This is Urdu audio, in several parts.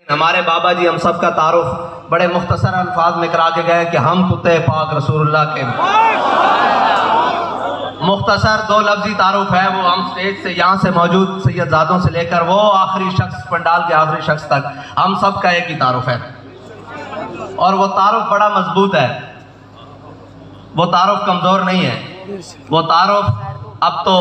ہمارے بابا جی ہم سب کا تعارف بڑے مختصر الفاظ میں کرا کے گئے کہ ہم کتے پاک رسول اللہ کے مختصر دو لفظی تعارف ہے. وہ ہم سٹیج سے یہاں سے موجود سید زادوں سے لے کر وہ آخری شخص پنڈال کے آخری شخص تک ہم سب کا ایک ہی تعارف ہے, اور وہ تعارف بڑا مضبوط ہے. وہ تعارف کمزور نہیں ہے. وہ تعارف اب تو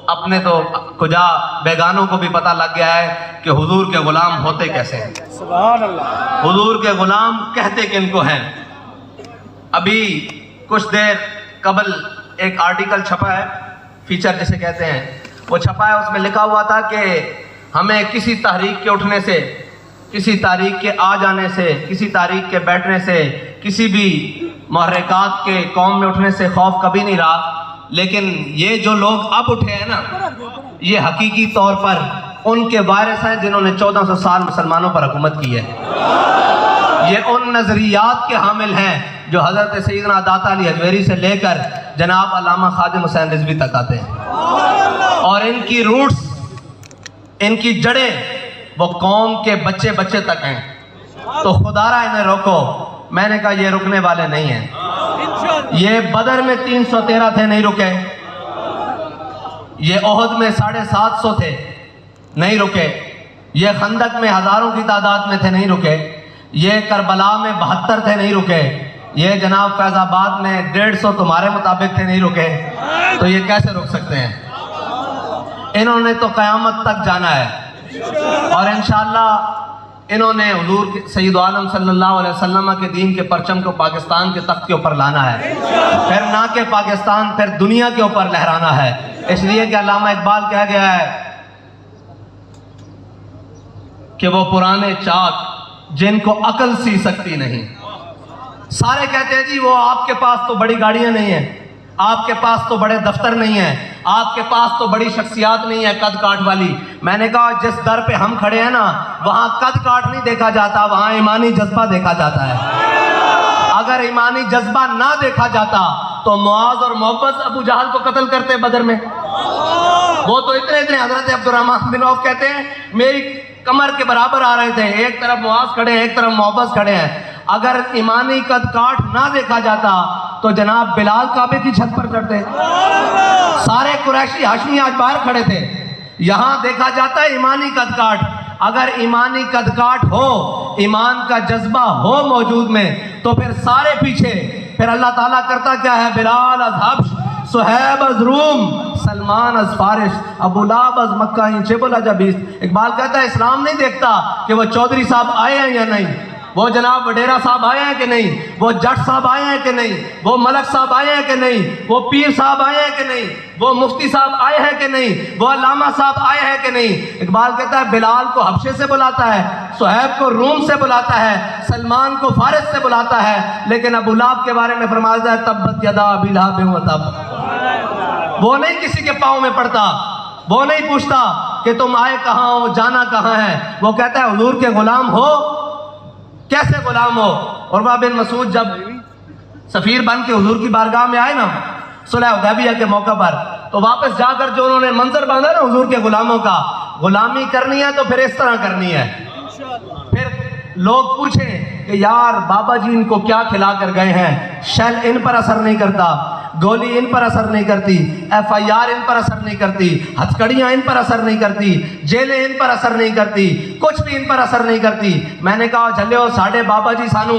اپنے تو کجا بیگانوں کو بھی پتہ لگ گیا ہے کہ حضور کے غلام ہوتے کیسے ہیں, سبحان اللہ. حضور کے غلام کہتے کن کو ہیں. ابھی کچھ دیر قبل ایک آرٹیکل چھپا ہے, فیچر جسے کہتے ہیں, وہ چھپا ہے. اس میں لکھا ہوا تھا کہ ہمیں کسی تحریک کے اٹھنے سے, کسی تحریک کے آ جانے سے, کسی تحریک کے بیٹھنے سے, کسی بھی محرکات کے قوم میں اٹھنے سے خوف کبھی نہیں رہا. لیکن یہ جو لوگ اب اٹھے ہیں نا, یہ حقیقی طور پر ان کے وارث ہیں جنہوں نے 1400 سال مسلمانوں پر حکومت کی ہے. یہ ان نظریات کے حامل ہیں جو حضرت سیدنا داتا علی حجویری سے لے کر جناب علامہ خادم حسین رضوی تک آتے ہیں, اور ان کی روٹس, ان کی جڑیں وہ قوم کے بچے بچے تک ہیں. تو خدا را انہیں روکو. میں نے کہا یہ رکنے والے نہیں ہیں. یہ بدر میں 313 تھے, نہیں رکے. یہ احد میں 750 تھے, نہیں رکے. یہ خندق میں ہزاروں کی تعداد میں تھے, نہیں رکے. یہ کربلا میں 72 تھے, نہیں رکے. یہ جناب فیض آباد میں 150 تمہارے مطابق تھے, نہیں رکے. تو یہ کیسے رک سکتے ہیں؟ انہوں نے تو قیامت تک جانا ہے, اور انشاءاللہ انہوں نے حضور سید عالم صلی اللہ علیہ وسلم کے دین کے پرچم کو پاکستان کے تخت کے اوپر لانا ہے. پھر نہ کہ پاکستان, پھر دنیا کے اوپر لہرانا ہے. اس لیے کہ علامہ اقبال کہہ گیا ہے کہ وہ پرانے چاک جن کو عقل سی سکتی نہیں. سارے کہتے ہیں جی وہ آپ کے پاس تو بڑی گاڑیاں نہیں ہیں, آپ کے پاس تو بڑے دفتر نہیں ہیں, آپ کے پاس تو بڑی شخصیات نہیں ہے قد کاٹ والی. میں نے کہا جس در پہ ہم کھڑے ہیں نا, وہاں قد کاٹ نہیں دیکھا جاتا, وہاں ایمانی جذبہ دیکھا جاتا ہے. اگر ایمانی جذبہ نہ دیکھا جاتا تو معاذ اور محبت ابو جہل کو قتل کرتے بدر میں. وہ تو اتنے حضرت عبد الرحمن بن عوف کہتے ہیں میری کمر کے برابر آ رہے تھے, ایک طرف معاذ کھڑے ہیں, ایک طرف محبت کھڑے ہیں. اگر ایمانی قد کاٹ نہ دیکھا جاتا تو جناب بلال کعبے کی چھت پر چڑھتے. سارے قریشی ہاشمی آج باہر کھڑے تھے. یہاں دیکھا جاتا ہے ایمانی قد کاٹ. اگر ایمانی قد کاٹ ہو, ایمان کا جذبہ ہو موجود میں, تو پھر سارے پیچھے. پھر اللہ تعالیٰ کرتا کیا ہے؟ بلال از حبش, صہیب از روم, سلمان از فارس, ابو لہب از مکہ, جبل اجبیس. اقبال کہتا ہے اسلام نہیں دیکھتا کہ وہ چودھری صاحب آئے ہیں یا نہیں, وہ جناب وڈیرا صاحب آئے ہیں کہ نہیں, وہ جٹ صاحب آئے ہیں کہ نہیں, وہ ملک صاحب آئے ہیں کہ نہیں, وہ پیر صاحب آئے ہیں کہ نہیں, وہ مفتی صاحب آئے ہیں کہ نہیں, وہ علامہ صاحب آئے ہیں کہ نہیں. اقبال کہتا ہے بلال کو حبشے سے بلاتا ہے, صہیب کو روم سے بلاتا ہے, سلمان کو فارس سے بلاتا ہے, لیکن ابو لہب کے بارے میں فرمایا ہے تبت یدا ابی لہب وتب. وہ نہیں کسی کے پاؤں میں پڑتا, وہ نہیں پوچھتا کہ تم آئے کہاں ہو, جانا کہاں ہے. وہ کہتا ہے حضور کے غلام ہو. کیسے غلام ہو؟ عروہ بن مسعود جب سفیر بن کے حضور کی بارگاہ میں آئے نا صلح حدیبیہ کے موقع پر, تو واپس جا کر جو انہوں نے منظر باندھا نا حضور کے غلاموں کا, غلامی کرنی ہے تو پھر اس طرح کرنی ہے. پھر لوگ پوچھیں کہ یار بابا جی ان کو کیا کھلا کر گئے ہیں, شیل ان پر اثر نہیں کرتا, گولی ان پر اثر نہیں کرتی, FIR ان پر اثر نہیں کرتی, ہتھکڑیاں ان پر اثر نہیں کرتی, جیلیں ان پر اثر نہیں کرتی, کچھ بھی ان پر اثر نہیں کرتی. میں نے کہا جھلیو ساڑھے بابا جی سانو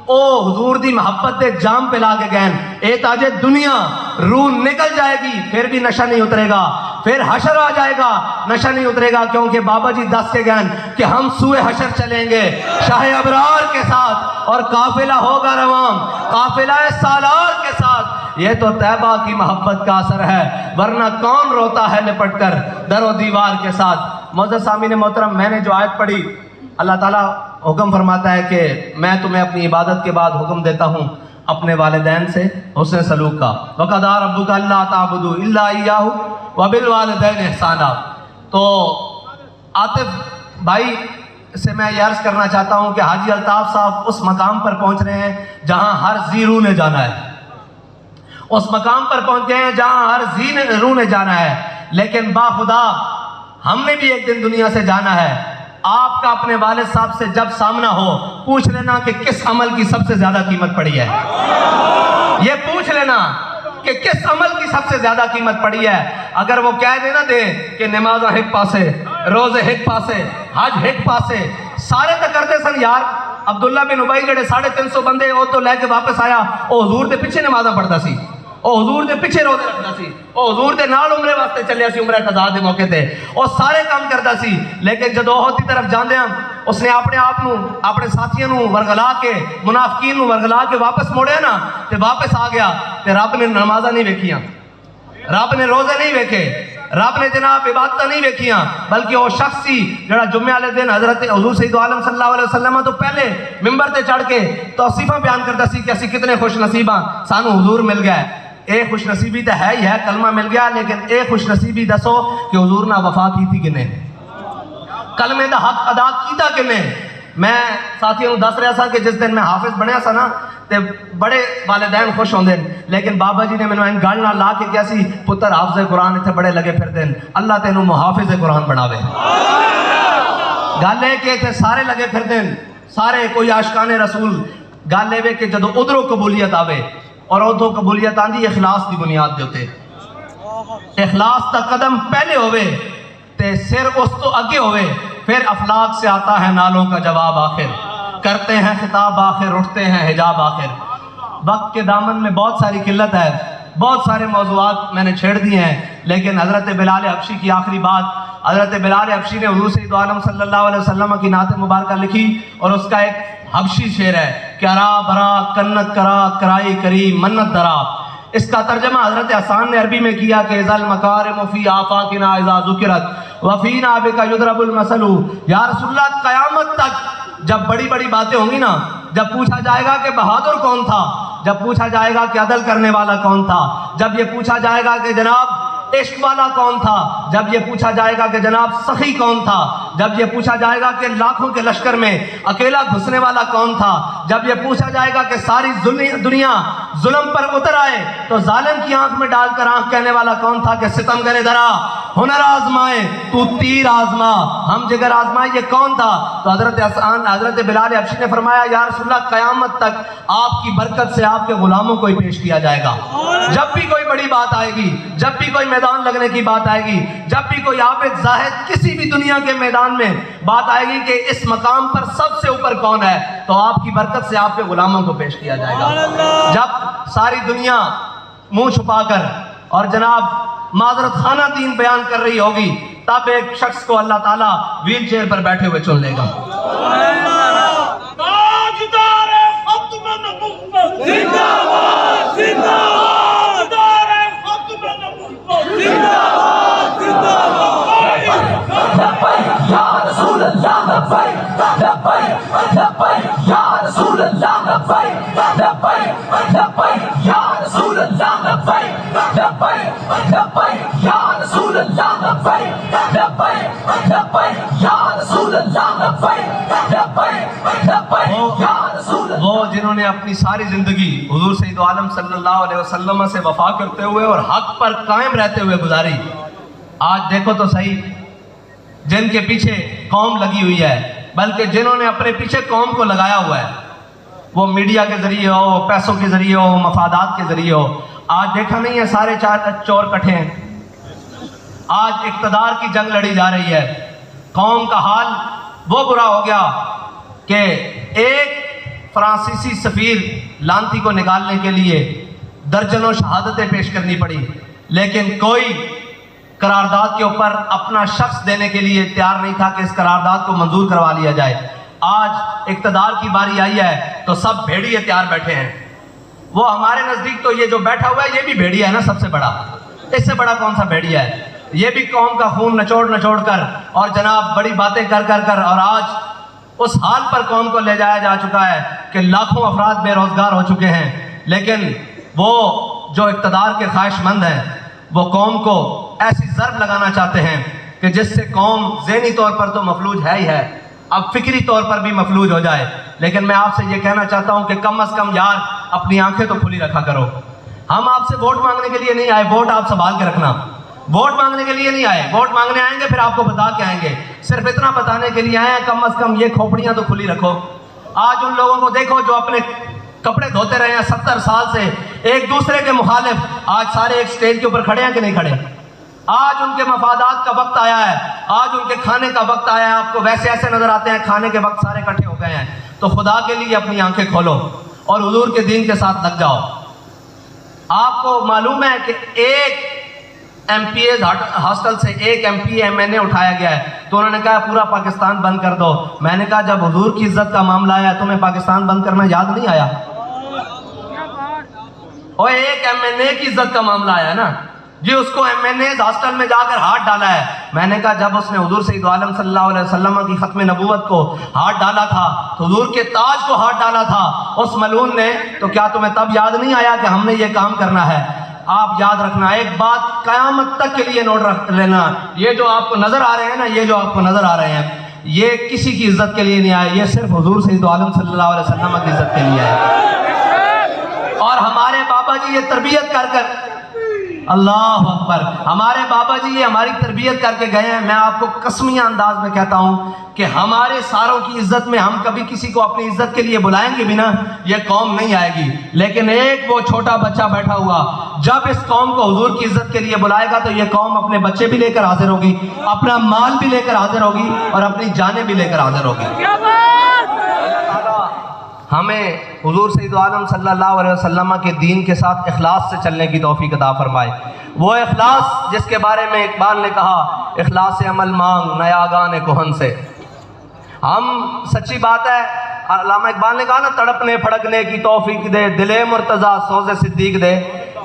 او حضور دی محبت دے جام پہ لا کے گئن, اے تاجے دنیا روح نکل جائے گی پھر بھی نشہ نہیں اترے گا, پھر حشر آ جائے گا نشہ نہیں اترے گا, کیونکہ بابا جی دس کے گئن کہ ہم سوئے حشر چلیں گے شاہ ابرار کے ساتھ, اور قافلہ ہوگا روان, قافلہ سالار کے ساتھ. یہ تو طیبہ کی محبت کا اثر ہے, ورنہ کون روتا ہے لپٹ کر در و دیوار کے ساتھ. معزز سامعین محترم, میں نے جو آیت پڑھی, اللہ تعالیٰ حکم فرماتا ہے کہ میں تمہیں اپنی عبادت کے بعد حکم دیتا ہوں اپنے والدین سے حسن سلوک کا. وَقَضَىٰ رَبُّكَ أَلَّا تَعْبُدُوا إِلَّا إِيَّاهُ وَبِالْوَالِدَيْنِ إِحْسَانًا. تو عاطف بھائی سے میں یہ عرض کرنا چاہتا ہوں کہ حاجی الطاف صاحب اس مقام پر پہنچ رہے ہیں جہاں ہر ذی روح نے جانا ہے, اس مقام پر پہنچ گئے ہیں جہاں ہر ذی روح نے جانا ہے. لیکن با خدا ہم نے بھی ایک دن دنیا سے جانا ہے, آپ کا اپنے والد صاحب سے جب سامنا ہو پوچھ لینا کہ کس عمل کی سب سے زیادہ قیمت پڑی ہے. یہ پوچھ لینا کہ کس عمل کی سب سے زیادہ قیمت پڑی ہے. اگر وہ کہہ دینا دے کہ نماز ہک پاسے، روزے ہک پاسے، حج ہک پاسے، سارے تو کرتے سن یار. عبداللہ بن ابی جڑے 350 بندے وہ تو لے کے واپس آیا، وہ حضور دے پیچھے نمازاں پڑھتا سی، وہ حضور دے پیچھے روزے رکھتا سی، وہ حضور دے نال عمرے واسطے چلیا سی، عمرہ قضاء دے موقع تے وہ سارے کام کرتا سی. لیکن جدو احد دی طرف جاندیاں اس نے اپنے آپ نو اپنے ساتھیاں نو ورگلا کے منافقین نو ورگلا کے واپس موڑیا نا تے واپس آ گیا تے رب نے نمازاں نہیں ویکھیاں، رب نے روزے نہیں ویکھے، رب نے جناب عبادتیں نہیں ویکھیاں، بلکہ وہ شخص سی جڑا جمعے والے دن حضرت حضور سید عالم صلی اللہ علیہ وسلم تو پہلے ممبر تے چڑھ کے توصیفاں بیان کرتا سی کہ اسی کتنے خوش نصیب ہاں سانو حضور مل گیا. اے خوش نصیبی تو ہے ہی ہے، کلمہ مل گیا، لیکن اے خوش نصیبی دسو کہ حضور نے وفا کی تھی کنے، کلمے دا حق ادا کیتا کنے. میں ساتھیوں دس رہا سا کہ جس دن میں حافظ بنیا سا نا تے بڑے والدین خوش ہوندے، لیکن بابا جی نے مینوں این گل نال لا کے کیا سی پتر حافظ قرآن اتنے بڑے لگے پھر دین، اللہ تینوں محافظ قرآن بناوے. گل ہے کہ اتنے سارے لگے پھر دین، سارے کوئی عاشقان رسول. گل ہے کہ جدو ادھروں قبولیت آوے اور ادھروں قبولیت آندی اخلاص دی بنیاد دے ہوتے، اخلاص دا قدم پہلے ہوئے تے سر اس تو اگے ہوئے، پھر افلاک سے آتا ہے نالوں کا جواب آخر، کرتے ہیں خطاب آخر، اٹھتے ہیں حجاب آخر. وقت کے دامن میں بہت ساری قلت ہے، بہت سارے موضوعات میں نے چھیڑ دیے ہیں، لیکن حضرت بلال حبشی کی آخری بات، حضرت بلال حبشی نے حضور سید عالم صلی اللہ علیہ وسلم کی نعت مبارکہ لکھی اور اس کا ایک حبشی شعر ہے کہ ارا برا کنت کرا کرائی کری منت درا. اس کا ترجمہ حضرت حسان نے عربی میں کیا کہ ذل مکارم فی آفاقنا اذا ذکرت وفینا بک یضرب المثل. یا رسول اللہ قیامت تک جب بڑی بڑی باتیں ہوں گی نا، جب پوچھا جائے گا کہ بہادر کون تھا، جب پوچھا جائے گا کہ عدل کرنے والا کون تھا، جب یہ پوچھا جائے گا کہ جناب عشق والا کون تھا، جب یہ پوچھا جائے گا کہ جناب سخی کون تھا، جب یہ پوچھا جائے گا کہ لاکھوں کے لشکر میں اکیلا گھسنے والا کون تھا، جب یہ پوچھا جائے گا کہ ساری دنیا ظلم پر اتر آئے تو ظالم کی آنکھ میں ڈال کر آنکھ کہنے والا کون تھا کہ ستم کرے ذرا ہنر آزمائے تو تیر آزما ہم جگر آزمائے، یہ کون تھا؟ تو حضرت بلال حبشی نے فرمایا یا رسول اللہ قیامت تک آپ کی برکت سے آپ کے غلاموں کو ہی پیش کیا جائے گا. جب بھی کوئی بڑی بات آئے گی، جب بھی کوئی میدان لگنے کی بات آئے گی، جب بھی کوئی عابد زاہد کسی بھی دنیا کے میدان میں بات آئے گی کہ اس مقام پر سب سے اوپر کون ہے، تو آپ کی برکت سے آپ کے غلاموں کو پیش کیا جائے گا. جب ساری دنیا منہ چھپا کر اور جناب معذرت خانہ دین بیان کر رہی ہوگی، تب ایک شخص کو اللہ تعالیٰ ویل چیئر پر بیٹھے ہوئے چن لے گا. تاجدار ختم نبوت زندہ باد، زندہ باد، تاجدار ختم نبوت زندہ باد، زندہ باد. لبیک یا رسول اللہ، لبیک لبیک لبیک یا رسول اللہ، لبیک لبیک لبیک یا رسول اللہ، لبیک لبیک لبیک یا رسول اللہ، لبیک لبیک لبیک یا رسول اللہ، لبیک لبیک لبیک یا رسول اللہ. وہ جنہوں نے اپنی ساری زندگی حضور سید عالم صلی اللہ علیہ وسلم سے وفا کرتے ہوئے اور حق پر قائم رہتے ہوئے گزاری، آج دیکھو تو صحیح جن کے پیچھے قوم لگی ہوئی ہے، بلکہ جنہوں نے اپنے پیچھے قوم کو لگایا ہوا ہے، وہ میڈیا کے ذریعے ہو، پیسوں کے ذریعے ہو، مفادات کے ذریعے ہو. آج دیکھا نہیں ہے سارے چور کٹھے ہیں، آج اقتدار کی جنگ لڑی جا رہی ہے. قوم کا حال وہ برا ہو گیا کہ ایک فرانسیسی سفیر لانتی کو نکالنے کے لیے درجنوں شہادتیں پیش کرنی پڑی، لیکن کوئی قرارداد کے اوپر اپنا شخص دینے کے لیے تیار نہیں تھا کہ اس قرارداد کو منظور کروا لیا جائے. آج اقتدار کی باری آئی ہے تو سب بھیڑیے تیار بیٹھے ہیں. وہ ہمارے نزدیک تو یہ جو بیٹھا ہوا ہے یہ بھی بھیڑیا ہے نا، سب سے بڑا، اس سے بڑا کون سا بھیڑیا ہے؟ یہ بھی قوم کا خون نچوڑ کر اور جناب بڑی باتیں کر اور آج اس حال پر قوم کو لے جایا جا چکا ہے کہ لاکھوں افراد بے روزگار ہو چکے ہیں. لیکن وہ جو اقتدار کے خواہش مند ہیں وہ قوم کو ایسی ضرب لگانا چاہتے ہیں کہ جس سے قوم ذہنی طور پر تو مفلوج ہے ہی ہے، اب فکری طور پر بھی مفلوج ہو جائے. لیکن میں آپ سے یہ کہنا چاہتا ہوں کہ کم از کم یار اپنی آنکھیں تو کھلی رکھا کرو. ہم آپ سے ووٹ مانگنے کے لیے نہیں آئے، ووٹ آپ سنبھال کے رکھنا. ووٹ مانگنے کے لیے نہیں آئے، ووٹ مانگنے آئیں گے پھر آپ کو بتا کے آئیں گے، صرف اتنا بتانے کے لیے آئے ہیں کم از کم یہ کھوپڑیاں تو کھلی رکھو۔ آج ان لوگوں کو دیکھو جو اپنے کپڑے دھوتے رہے ہیں 70 سال سے، ایک دوسرے کے مخالف، آج سارے ایک سٹیج کے اوپر کھڑے ہیں کہ نہیں کھڑے؟ آج ان کے مفادات کا وقت آیا ہے، آج ان کے کھانے کا وقت آیا ہے، آپ کو ویسے ایسے نظر آتے ہیں کھانے کے وقت سارے اکٹھے ہو گئے ہیں۔ تو خدا کے لیے اپنی آنکھیں کھولو اور حضور کے دین کے ساتھ لگ جاؤ۔ آپ کو معلوم ہے کہ ایک ایم پی اے ہاسٹل سے ایک ایم پی ایم این اے اٹھایا گیا ہے، تو انہوں نے کہا پورا پاکستان بند کر دو۔ میں نے کہا جب حضور کی عزت کا معاملہ آیا تمہیں پاکستان بند کرنا یاد نہیں آیا؟ اور ایک ایم این اے کی عزت کا معاملہ آیا نا جی، اس کو ایم این اے ہاسٹل میں جا کر ہاتھ ڈالا ہے۔ میں نے کہا جب اس نے حضور سید عالم صلی اللہ علیہ وسلم کی ختم نبوت کو ہاتھ ڈالا تھا، تو حضور کے تاج کو ہاتھ ڈالا تھا اس ملعون نے، تو کیا تمہیں تب یاد نہیں آیا کہ ہم نے یہ کام کرنا ہے؟ آپ یاد رکھنا ایک بات قیامت تک کے لیے نوٹ رکھ لینا، یہ جو آپ کو نظر آ رہے ہیں نا، یہ جو آپ کو نظر آ رہے ہیں یہ کسی کی عزت کے لیے نہیں آئے، یہ صرف حضور سید عالم صلی اللہ علیہ وسلم کی عزت کے لیے آئے۔ اور ہمارے بابا جی یہ تربیت کر کر، اللہ اکبر، ہمارے بابا جی یہ ہماری تربیت کر کے گئے ہیں۔ میں آپ کو قسمیہ انداز میں کہتا ہوں کہ ہمارے ساروں کی عزت میں ہم کبھی کسی کو اپنی عزت کے لیے بلائیں گے بھی نا، یہ قوم نہیں آئے گی، لیکن ایک وہ چھوٹا بچہ بیٹھا ہوا جب اس قوم کو حضور کی عزت کے لیے بلائے گا تو یہ قوم اپنے بچے بھی لے کر حاضر ہوگی، اپنا مال بھی لے کر حاضر ہوگی اور اپنی جانیں بھی لے کر حاضر ہوگی۔ ہمیں حضور سید عالم صلی اللہ علیہ وسلم کے دین کے ساتھ اخلاص سے چلنے کی توفیق عطا فرمائے۔ وہ اخلاص جس کے بارے میں اقبال نے کہا، اخلاص عمل مانگ نیا گانے کہن سے۔ ہم سچی بات ہے، علامہ اقبال نے کہا نا، تڑپنے پھڑکنے کی توفیق دے، دل مرتضیٰ سوز صدیق دے۔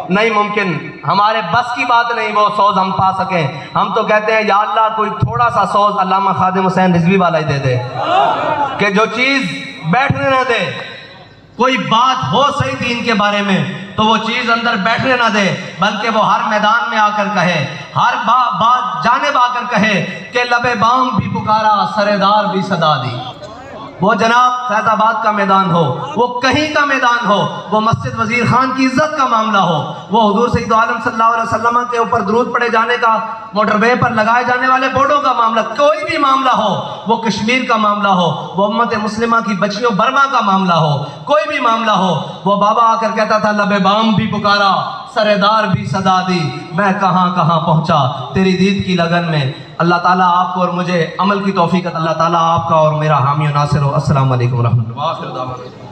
نہیں ممکن، ہمارے بس کی بات نہیں وہ سوز ہم پا سکیں۔ ہم تو کہتے ہیں یا اللہ کوئی تھوڑا سا سوز علامہ خادم حسین رضوی والا ہی دے دے، کہ جو چیز بیٹھنے نہ دے، کوئی بات ہو صحیح دین کے بارے میں تو وہ چیز اندر بیٹھنے نہ دے، بلکہ وہ ہر میدان میں آ کر کہے، ہر بات جانب آ کر کہے کہ لب بام بھی پکارا سردار بھی صدا دی۔ وہ جناب فیض آباد کا میدان ہو، وہ کہیں کا میدان ہو، وہ مسجد وزیر خان کی عزت کا معاملہ ہو، وہ حضور سید عالم صلی اللہ علیہ وسلم کے اوپر درود پڑے جانے کا، موٹر وے پر لگائے جانے والے بورڈوں کا معاملہ، کوئی بھی معاملہ ہو، وہ کشمیر کا معاملہ ہو، وہ امت مسلمہ کی بچیوں برما کا معاملہ ہو، کوئی بھی معاملہ ہو، وہ بابا آ کر کہتا تھا لب بام بھی پکارا سردار بھی صدا دی، میں کہاں کہاں پہنچا تیری دید کی لگن میں۔ اللہ تعالیٰ آپ کو اور مجھے عمل کی توفیق، اللہ تعالیٰ آپ کا اور میرا حامی و ناصر ہو۔ السلام علیکم ورحمۃ اللہ۔